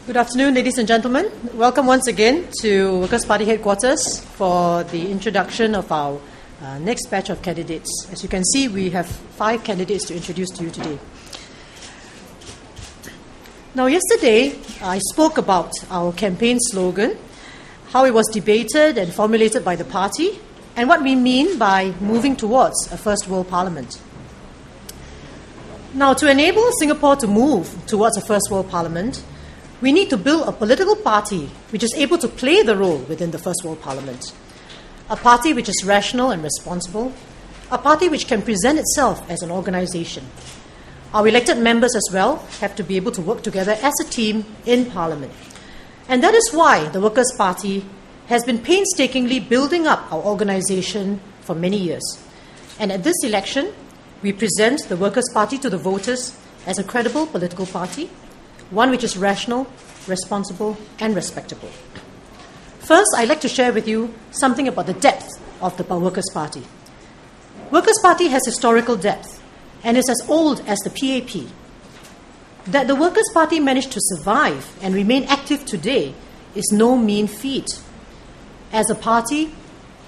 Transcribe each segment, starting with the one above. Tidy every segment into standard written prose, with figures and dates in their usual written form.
Good afternoon, ladies and gentlemen. Welcome once again to Workers' Party headquarters for the introduction of our next batch of candidates. As you can see, we have 5 candidates to introduce to you today. Now, yesterday, I spoke about our campaign slogan, how it was debated and formulated by the party, and what we mean by moving towards a first world parliament. Now, to enable Singapore to move towards a first world parliament, we need to build a political party which is able to play the role within the First World Parliament. A party which is rational and responsible. A party which can present itself as an organisation. Our elected members as well have to be able to work together as a team in Parliament. And that is why the Workers' Party has been painstakingly building up our organisation for many years. And at this election, we present the Workers' Party to the voters as a credible political party, one which is rational, responsible, and respectable. First, I'd like to share with you something about the depth of the Workers' Party. Workers' Party has historical depth and is as old as the PAP. That the Workers' Party managed to survive and remain active today is no mean feat. As a party,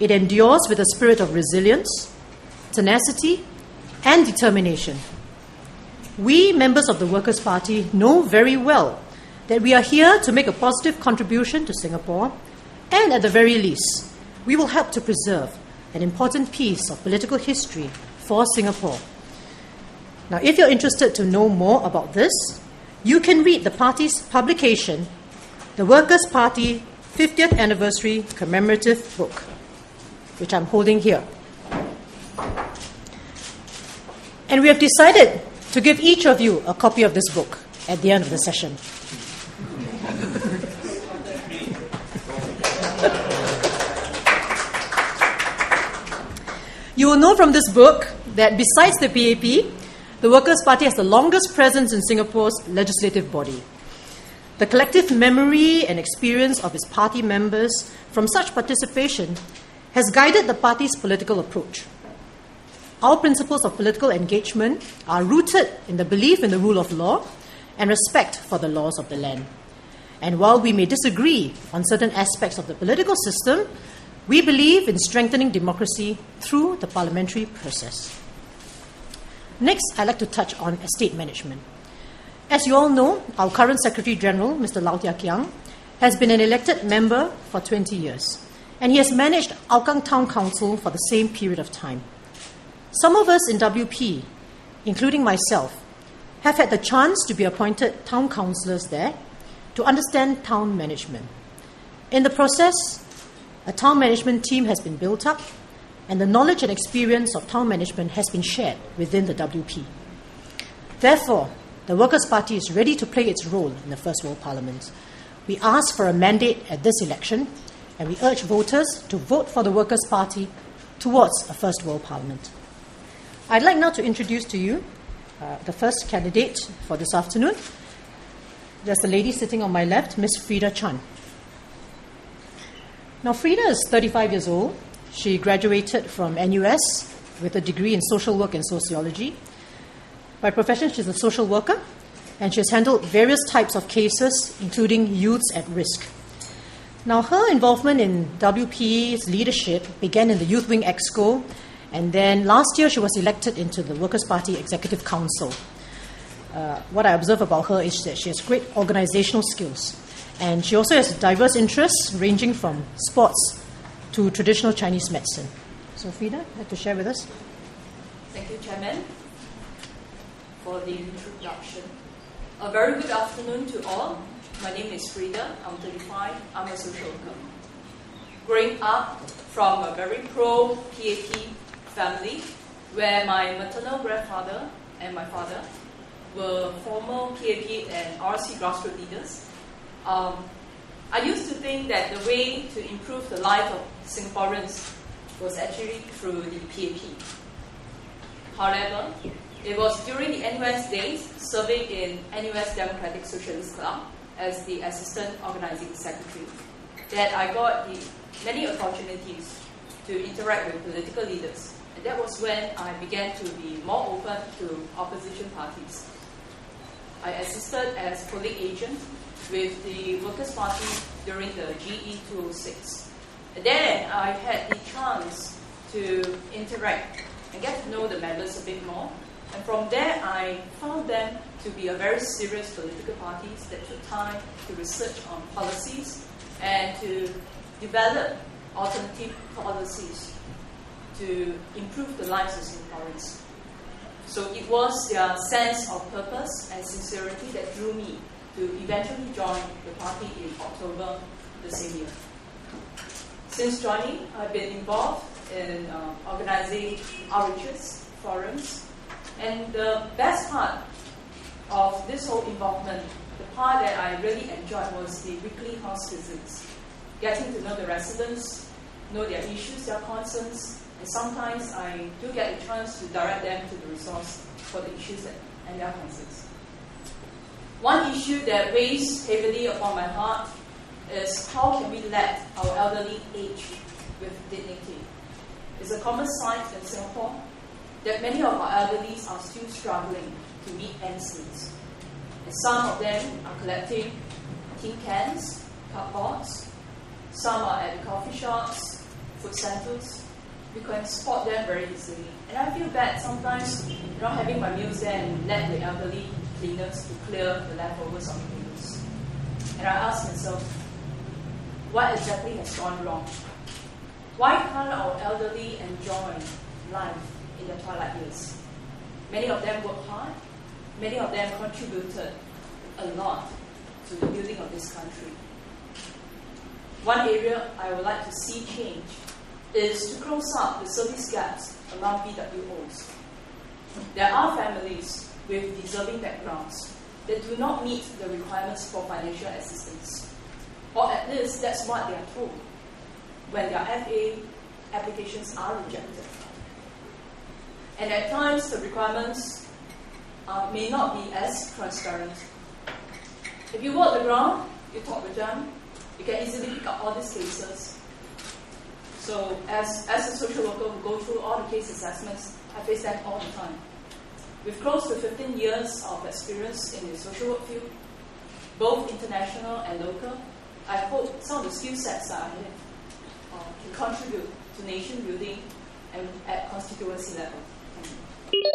it endures with a spirit of resilience, tenacity, and determination. We, members of the Workers' Party, know very well that we are here to make a positive contribution to Singapore, and at the very least, we will help to preserve an important piece of political history for Singapore. Now, if you're interested to know more about this, you can read the party's publication, the Workers' Party 50th Anniversary Commemorative Book, which I'm holding here. And we have decided to give each of you a copy of this book at the end of the session. You will know from this book that besides the PAP, the Workers' Party has the longest presence in Singapore's legislative body. The collective memory and experience of its party members from such participation has guided the party's political approach. Our principles of political engagement are rooted in the belief in the rule of law and respect for the laws of the land. And while we may disagree on certain aspects of the political system, we believe in strengthening democracy through the parliamentary process. Next, I'd like to touch on estate management. As you all know, our current Secretary General, Mr. Lau Tia Kiang, has been an elected member for 20 years, and he has managed Hougang Town Council for the same period of time. Some of us in WP, including myself, have had the chance to be appointed town councillors there to understand town management. In the process, a town management team has been built up, and the knowledge and experience of town management has been shared within the WP. Therefore, the Workers' Party is ready to play its role in the First World Parliament. We ask for a mandate at this election, and we urge voters to vote for the Workers' Party towards a First World Parliament. I'd like now to introduce to you the first candidate for this afternoon. There's the lady sitting on my left, Miss Frida Chan. Now, Frida is 35 years old. She graduated from NUS with a degree in social work and sociology. By profession, she's a social worker, and she has handled various types of cases, including youths at risk. Now, her involvement in WP's leadership began in the Youth Wing Exco, and then last year she was elected into the Workers' Party Executive Council. What I observe about her is that she has great organizational skills, and she also has diverse interests ranging from sports to traditional Chinese medicine. So Frida, would you like to share with us? Thank you, Chairman, for the introduction. A very good afternoon to all. My name is Frida. I'm 35. I'm a social worker. Growing up from a very pro-PAP family, where my maternal grandfather and my father were former PAP and RC grassroots leaders, I used to think that the way to improve the life of Singaporeans was actually through the PAP. However, it was during the NUS days, serving in NUS Democratic Socialist Club as the Assistant Organizing Secretary, that I got the many opportunities to interact with political leaders. And that was when I began to be more open to opposition parties. I assisted as polling agent with the Workers' Party during the GE 206. And then I had the chance to interact and get to know the members a bit more. And from there, I found them to be a very serious political parties that took time to research on policies and to develop alternative policies to improve the lives of Singaporeans. So it was their sense of purpose and sincerity that drew me to eventually join the party in October the same year. Since joining, I've been involved in organizing outreaches, forums, and the best part of this whole involvement, the part that I really enjoyed was the weekly house visits, getting to know the residents, know their issues, their concerns, and sometimes I do get a chance to direct them to the resource for the issues and their concerns. One issue that weighs heavily upon my heart is how can we let our elderly age with dignity. It's a common sight in Singapore that many of our elderlies are still struggling to meet ends meet. And some of them are collecting tin cans, cardboards. Some are at the coffee shops, food centers. We can spot them very easily. And I feel bad sometimes having my meals there and let the elderly cleaners to clear the leftovers of the meals. And I ask myself, what exactly has gone wrong? Why can't our elderly enjoy life in their twilight years? Many of them work hard. Many of them contributed a lot to the building of this country. One area I would like to see change is to close up the service gaps among PWOs. There are families with deserving backgrounds that do not meet the requirements for financial assistance. Or at least that's what they are told when their FA applications are rejected. And at times the requirements may not be as transparent. If you walk the ground, you talk with them, you can easily pick up all these cases. So as a social worker who go through all the case assessments, I face that all the time. With close to 15 years of experience in the social work field, both international and local, I hope some of the skill sets that I have can contribute to nation building and at constituency level. Thank you.